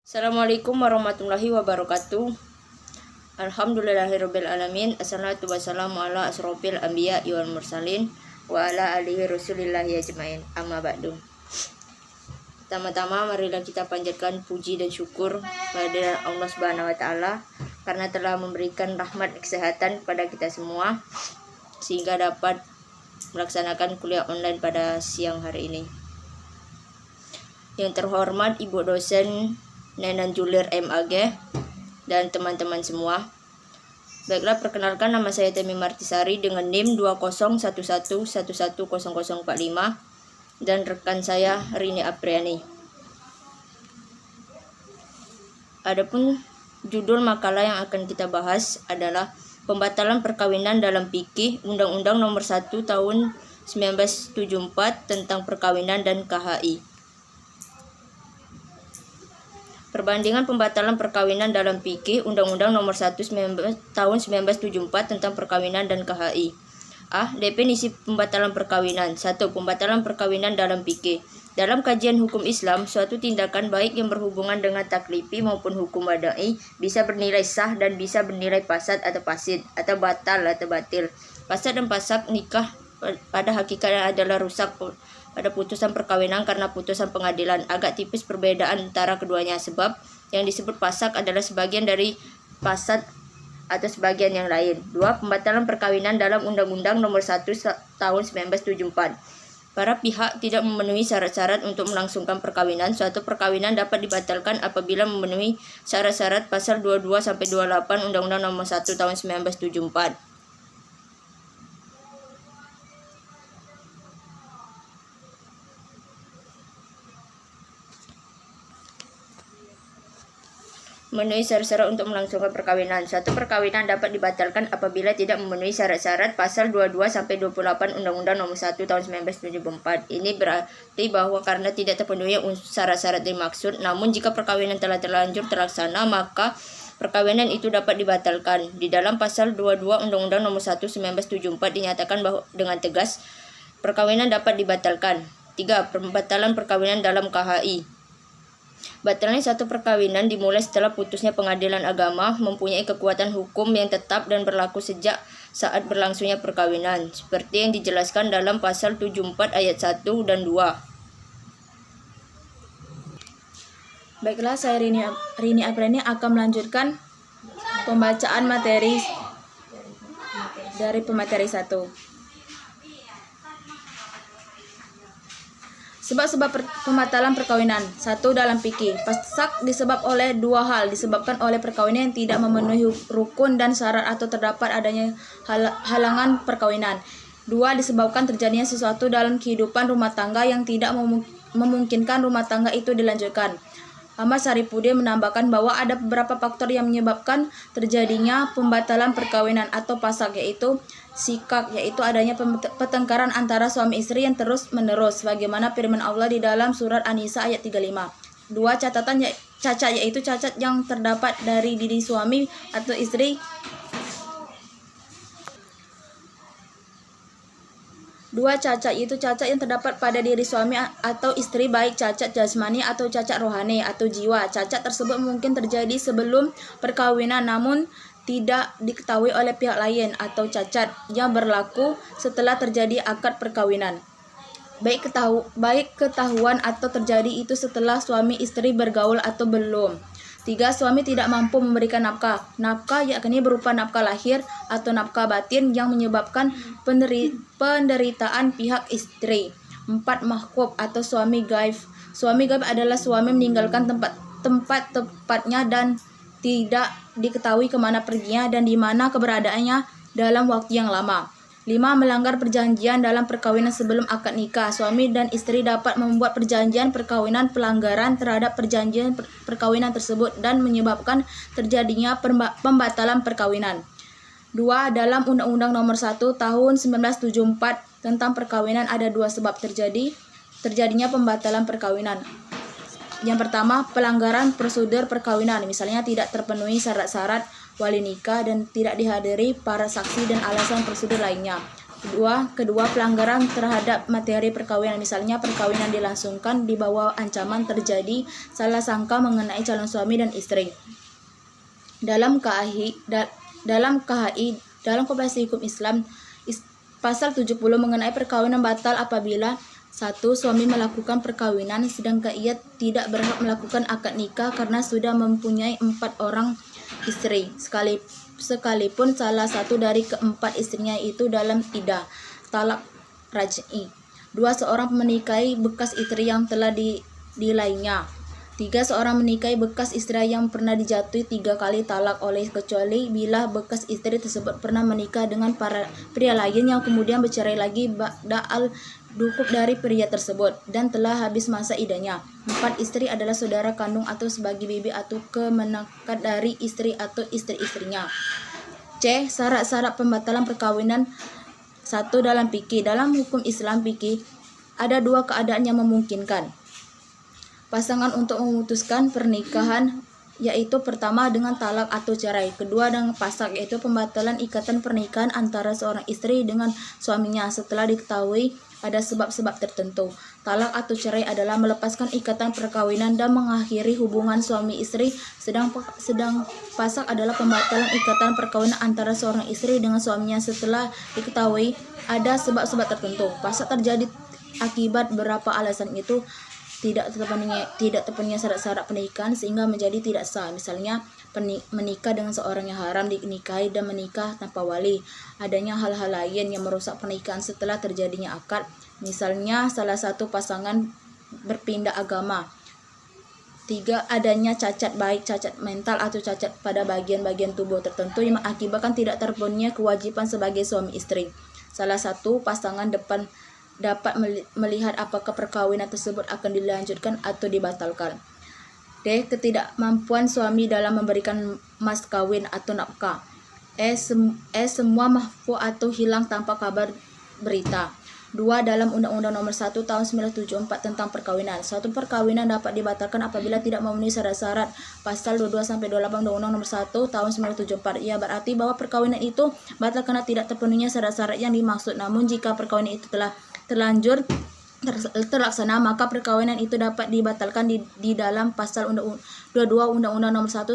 Assalamualaikum warahmatullahi wabarakatuh. Alhamdulillahirabbil alamin. Assalatu wassalamu ala asrofil anbiya wal mursalin wa ala alihi rasulillahi ajmain. Amma ba'du. Pertama-tama marilah kita panjatkan puji dan syukur pada Allah Subhanahu wa taala karena telah memberikan rahmat kesehatan kepada kita semua sehingga dapat melaksanakan kuliah online pada siang hari ini. Yang terhormat Ibu dosen Nenan Julir MAG dan teman-teman semua. Baiklah, perkenalkan, nama saya Temi Martisari dengan NIM 2011110045 dan rekan saya Rini Apriani. Adapun judul makalah yang akan kita bahas adalah pembatalan perkawinan dalam fikih Undang-Undang Nomor 1 Tahun 1974 tentang perkawinan dan KHI. Perbandingan pembatalan perkawinan dalam fikih Undang-Undang Nomor 1 Tahun 1974 tentang perkawinan dan KHI. A. Definisi pembatalan perkawinan. 1. Pembatalan perkawinan dalam fikih. Dalam kajian hukum Islam, suatu tindakan baik yang berhubungan dengan taklifi maupun hukum wadai bisa bernilai sah dan bisa bernilai fasad atau fasid atau batal atau batil. Fasad dan fasad nikah pada hakikatnya adalah rusak pada putusan perkawinan karena putusan pengadilan. Agak tipis perbedaan antara keduanya sebab yang disebut fasad adalah sebagian dari fasad atau sebagian yang lain. 2. Pembatalan perkawinan dalam Undang-Undang Nomor 1 Tahun 1974. Para pihak tidak memenuhi syarat-syarat untuk melangsungkan perkawinan. Suatu perkawinan dapat dibatalkan apabila memenuhi syarat-syarat pasal 22-28 Undang-Undang Nomor 1 Tahun 1974. Memenuhi syarat-syarat untuk melangsungkan perkawinan. Suatu perkawinan dapat dibatalkan apabila tidak memenuhi syarat-syarat pasal 22-28 Undang-Undang Nomor 1 Tahun 1974. Ini berarti bahwa karena tidak terpenuhi syarat-syarat dimaksud, namun jika perkawinan telah terlanjur terlaksana, maka perkawinan itu dapat dibatalkan. Di dalam pasal 22 Undang-Undang Nomor 1 1974 dinyatakan bahwa dengan tegas perkawinan dapat dibatalkan. 3. Pembatalan perkawinan dalam KHI. Batalnya satu perkawinan dimulai setelah putusnya pengadilan agama mempunyai kekuatan hukum yang tetap dan berlaku sejak saat berlangsungnya perkawinan, seperti yang dijelaskan dalam pasal 74 ayat 1 dan 2. Baiklah, saya Rini Apriani akan melanjutkan pembacaan materi dari pemateri 1. Sebab-sebab pembatalan perkawinan. 1. Dalam fikih, fasad disebab oleh dua hal, disebabkan oleh perkawinan yang tidak memenuhi rukun dan syarat atau terdapat adanya halangan perkawinan. 2. Disebabkan terjadinya sesuatu dalam kehidupan rumah tangga yang tidak memungkinkan rumah tangga itu dilanjutkan. Ahmad Saripudin menambahkan bahwa ada beberapa faktor yang menyebabkan terjadinya pembatalan perkawinan atau fasad, yaitu sikak, yaitu adanya pertengkaran antara suami istri yang terus-menerus, sebagaimana firman Allah di dalam surat An-Nisa ayat 35. 2. Catatan cacat, yaitu cacat yang terdapat dari diri suami atau istri. 2. Cacat yaitu cacat yang terdapat pada diri suami atau istri, baik cacat jasmani atau cacat rohani atau jiwa. Cacat tersebut mungkin terjadi sebelum perkawinan namun tidak diketahui oleh pihak lain, atau cacat yang berlaku setelah terjadi akad perkawinan. Baik ketahuan atau terjadi itu setelah suami istri bergaul atau belum. 3. Suami tidak mampu memberikan nafkah. Nafkah yakni berupa nafkah lahir atau nafkah batin yang menyebabkan penderitaan pihak istri. 4. Mahkub atau suami gaib. Suami gaib adalah suami meninggalkan tepatnya dan tidak diketahui kemana perginya dan di mana keberadaannya dalam waktu yang lama. 5. Melanggar perjanjian dalam perkawinan sebelum akad nikah. Suami dan istri dapat membuat perjanjian perkawinan pelanggaran terhadap perjanjian perkawinan tersebut dan menyebabkan terjadinya pembatalan perkawinan. 2. Dalam Undang-Undang Nomor 1 Tahun 1974 tentang perkawinan ada dua sebab terjadinya pembatalan perkawinan. Yang pertama, pelanggaran prosedur perkawinan, misalnya tidak terpenuhi syarat-syarat wali nikah dan tidak dihadiri para saksi dan alasan prosedur lainnya. Kedua, pelanggaran terhadap materi perkawinan, misalnya perkawinan dilangsungkan di bawah ancaman terjadi salah sangka mengenai calon suami dan istri. Dalam Kompilasi Hukum Islam pasal 70 mengenai perkawinan batal apabila 1. Suami melakukan perkawinan sedangkan ia tidak berhak melakukan akad nikah karena sudah mempunyai 4 orang istri, sekalipun salah satu dari keempat istrinya itu dalam iddah talak raj'i. 2. Seorang menikahi bekas istri yang telah dilainya. 3. Seorang menikahi bekas istri yang pernah dijatuhi 3 kali talak oleh kecuali bila bekas istri tersebut pernah menikah dengan pria lain yang kemudian bercerai lagi ba'da al-dukhul dari pria tersebut dan telah habis masa iddahnya. 4. Istri adalah saudara kandung atau sebagai bibi atau kemenakan dari istri atau istri-istrinya. C. Syarat-syarat pembatalan perkawinan. 1. Dalam fikih. Dalam hukum Islam fikih ada 2 keadaan yang memungkinkan pasangan untuk memutuskan pernikahan, yaitu pertama dengan talak atau cerai, kedua dengan pasak, yaitu pembatalan ikatan pernikahan antara seorang istri dengan suaminya setelah diketahui ada sebab-sebab tertentu. Talak atau cerai adalah melepaskan ikatan perkawinan dan mengakhiri hubungan suami istri, sedang pasak adalah pembatalan ikatan perkawinan antara seorang istri dengan suaminya setelah diketahui ada sebab-sebab tertentu. Pasak terjadi akibat beberapa alasan, itu tidak terpenuhinya syarat-syarat pernikahan sehingga menjadi tidak sah. Misalnya menikah dengan seorang yang haram dinikahi dan menikah tanpa wali. Adanya hal-hal lain yang merusak pernikahan setelah terjadinya akad. Misalnya salah satu pasangan berpindah agama. 3. Adanya cacat baik, cacat mental atau cacat pada bagian-bagian tubuh tertentu yang mengakibatkan tidak terpenuhinya kewajiban sebagai suami istri. Salah satu pasangan dapat melihat apakah perkawinan tersebut akan dilanjutkan atau dibatalkan. D. Ketidakmampuan suami dalam memberikan mas kawin atau nafkah. Semua mahfuz atau hilang tanpa kabar berita. 2. Dalam Undang-Undang Nomor 1 Tahun 1974 tentang perkawinan. Suatu perkawinan dapat dibatalkan apabila tidak memenuhi syarat-syarat pasal 22-28 Undang-Undang Nomor 1 Tahun 1974. Ia berarti bahwa perkawinan itu batal karena tidak terpenuhinya syarat-syarat yang dimaksud. Namun jika perkawinan itu telah terlanjur terlaksana, maka perkawinan itu dapat dibatalkan di dalam pasal 22 Undang-Undang Nomor 1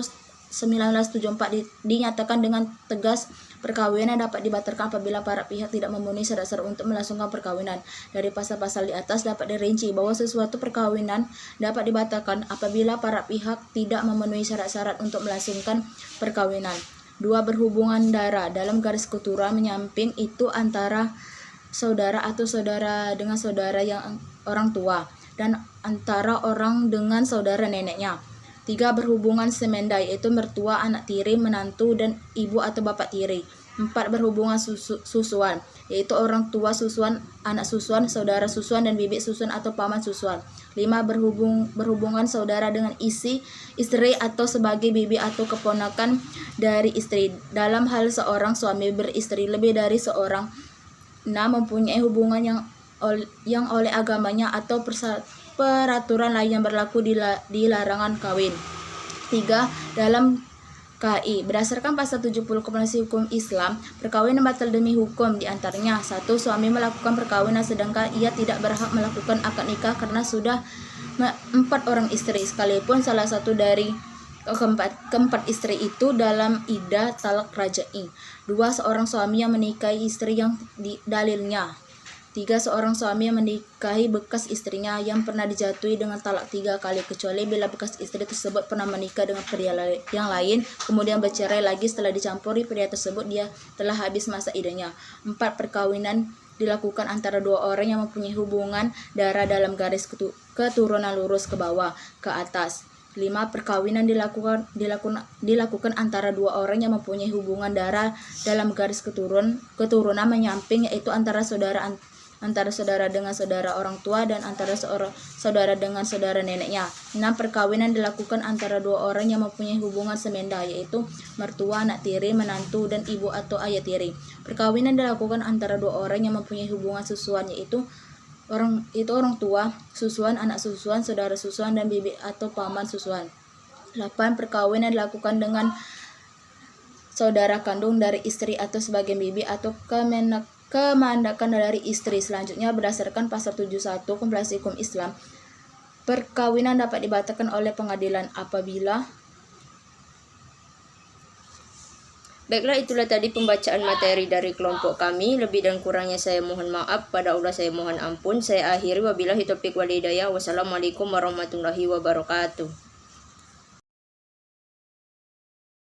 1974 dinyatakan dengan tegas perkawinan dapat dibatalkan apabila para pihak tidak memenuhi syarat-syarat untuk melangsungkan perkawinan. Dari pasal-pasal di atas dapat dirinci bahwa sesuatu perkawinan dapat dibatalkan apabila para pihak tidak memenuhi syarat-syarat untuk melangsungkan perkawinan. 2. Berhubungan darah. Dalam garis keturunan menyamping itu antara saudara atau saudara dengan saudara yang orang tua dan antara orang dengan saudara neneknya. 3. Berhubungan semendai, yaitu mertua, anak tiri, menantu, dan ibu atau bapak tiri. 4. Berhubungan susuan, yaitu orang tua susuan, anak susuan, saudara susuan, dan bibik susuan atau paman susuan. 5. Berhubungan saudara dengan istri atau sebagai bibi atau keponakan dari istri. Dalam hal seorang suami beristri lebih dari seorang. 6. Mempunyai hubungan yang oleh agamanya atau peraturan lain yang berlaku di larangan kawin. 3. Dalam KI. Berdasarkan pasal 70 Kompilasi Hukum Islam, perkawinan batal demi hukum di antaranya 1. Suami melakukan perkawinan sedangkan ia tidak berhak melakukan akad nikah karena sudah 4 orang istri, sekalipun salah satu dari keempat istri itu dalam iddah talak raj'i. 2. Seorang suami yang menikahi istri yang dalilnya. 3. Seorang suami yang menikahi bekas istrinya yang pernah dijatuhi dengan talak 3 kali kecuali bila bekas istri tersebut pernah menikah dengan pria yang lain kemudian bercerai lagi setelah dicampuri pria tersebut dia telah habis masa iddahnya. 4. Perkawinan dilakukan antara 2 orang yang mempunyai hubungan darah dalam garis keturunan lurus ke bawah ke atas. 5. Perkawinan dilakukan antara 2 orang yang mempunyai hubungan darah dalam garis keturunan menyamping, yaitu antara saudara dengan saudara orang tua dan antara saudara dengan saudara neneknya. 6. Perkawinan dilakukan antara 2 orang yang mempunyai hubungan semenda, yaitu mertua, anak tiri, menantu, dan ibu atau ayah tiri. Perkawinan dilakukan antara 2 orang yang mempunyai hubungan susuan, yaitu orang tua, susuan, anak susuan, saudara susuan, dan bibi atau paman susuan. 8. Perkawinan dilakukan dengan saudara kandung dari istri atau sebagai bibi atau kemandakan dari istri. Selanjutnya berdasarkan pasal 71 Konvensi Hukum Islam, perkawinan dapat dibatalkan oleh pengadilan apabila. Baiklah, itulah tadi pembacaan materi dari kelompok kami. Lebih dan kurangnya saya mohon maaf, pada Allah saya mohon ampun. Saya akhiri, wabillahi taufiq wal hidayah. Wassalamualaikum warahmatullahi wabarakatuh.